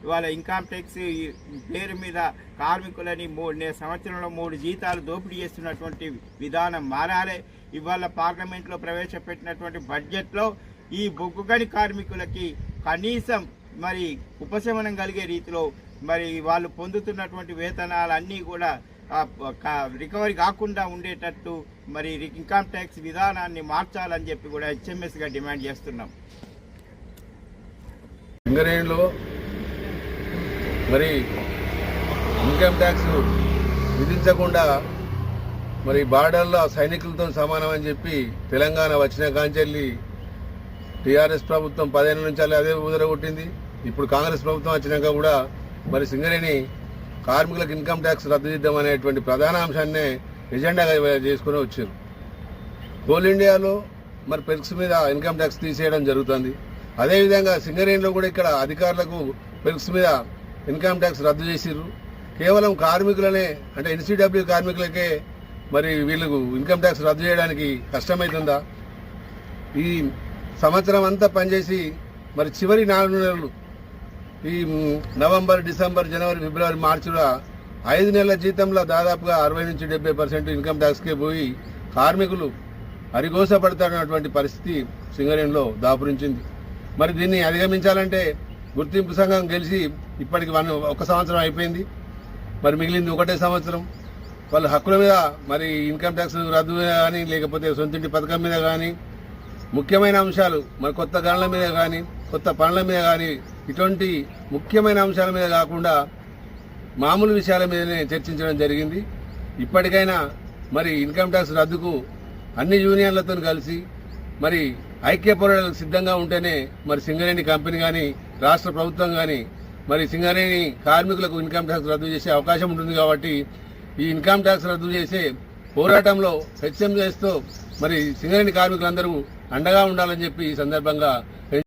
ఇవాళ income tax పేరు మీద కార్మికులని 3 సంవత్సరంలో 3 జీతాలు దోపిడీ చేస్తున్నటువంటి విధానం మారాలి. ఇవాళ పార్లమెంట్లో ప్రవేశపెట్టినటువంటి బడ్జెట్లో ఈ బొగ్గుగని కార్మికులకి కనీసం మరి ఉపశమనం కలిగే రీతిలో మరి వాళ్ళు పొందుతున్నటువంటి వేతనాలన్నీ కూడా రికవరీ కాకుండా ఉండేటట్టు మరి ఇన్కమ్ ట్యాక్స్ విధానాన్ని మార్చాలని చెప్పి కూడా హెచ్ఎంఎస్గా డిమాండ్ చేస్తున్నాం. సింగరేణిలో మరి ఇన్కమ్ ట్యాక్స్ విధించకుండా మరి బార్డర్లో సైనికులతో సమానం అని చెప్పి తెలంగాణ వచ్చిన కాంచెల్లి టీఆర్ఎస్ ప్రభుత్వం 10 ఏళ్ల నుంచి అదే ఊదరగొట్టింది. ఇప్పుడు కాంగ్రెస్ ప్రభుత్వం వచ్చినాక కూడా మరి సింగరేణి కార్మికులకు ఇన్కమ్ ట్యాక్స్ రద్దు చేద్దామనేటువంటి ప్రధాన అంశాన్నే ఎజెండాగా చేసుకుని వచ్చారు. కోల్ ఇండియాలో మరి పెర్క్స్ మీద ఇన్కమ్ ట్యాక్స్ తీసేయడం జరుగుతుంది. అదేవిధంగా సింగరేణిలో కూడా ఇక్కడ అధికారులకు పెర్క్స్ మీద ఇన్కమ్ ట్యాక్స్ రద్దు చేసిర్రు. కేవలం కార్మికులనే అంటే ఎన్సీడబ్ల్యూ కార్మికులకే మరి వీళ్ళకు ఇన్కమ్ ట్యాక్స్ రద్దు చేయడానికి కష్టమవుతుందా? ఈ సంవత్సరం అంతా పనిచేసి మరి చివరి 4 నెలలు ఈ నవంబర్, డిసెంబర్, జనవరి, ఫిబ్రవరి, మార్చిలో 5 నెలల జీతంలో దాదాపుగా 60 నుంచి 70% ఇన్కమ్ ట్యాక్స్కే పోయి కార్మికులు అరిగోసపడుతున్నటువంటి పరిస్థితి సింగరేణిలో దాపురించింది. మరి దీన్ని అధిగమించాలంటే గుర్తింపు సంఘం గెలిచి ఇప్పటికి 1 సంవత్సరం అయిపోయింది. మరి మిగిలింది 1 సంవత్సరం. వాళ్ళ హక్కుల మీద మరి ఇన్కమ్ ట్యాక్స్ రద్దు కానీ లేకపోతే సొంతింటి పథకం మీద కానీ ముఖ్యమైన అంశాలు మరి కొత్త గనుల మీద కానీ కొత్త పనుల మీద కానీ ఇటువంటి ముఖ్యమైన అంశాల మీద కాకుండా మామూలు విషయాల మీదనే చర్చించడం జరిగింది. ఇప్పటికైనా మరి ఇన్కమ్ ట్యాక్స్ రద్దుకు అన్ని యూనియన్లతో కలిసి మరి ఐక్య పోరాటాలకు సిద్ధంగా ఉంటేనే మరి సింగరేణి కంపెనీ కానీ రాష్ట్ర ప్రభుత్వం కానీ మరి సింగరేణి కార్మికులకు ఇన్కమ్ ట్యాక్స్ రద్దు చేసే అవకాశం ఉంటుంది. కాబట్టి ఈ ఇన్కమ్ ట్యాక్స్ రద్దు చేసే పోరాటంలో హెచ్ఎంఎస్తో మరి సింగరేణి కార్మికులందరూ అండగా ఉండాలని చెప్పి ఈ సందర్భంగా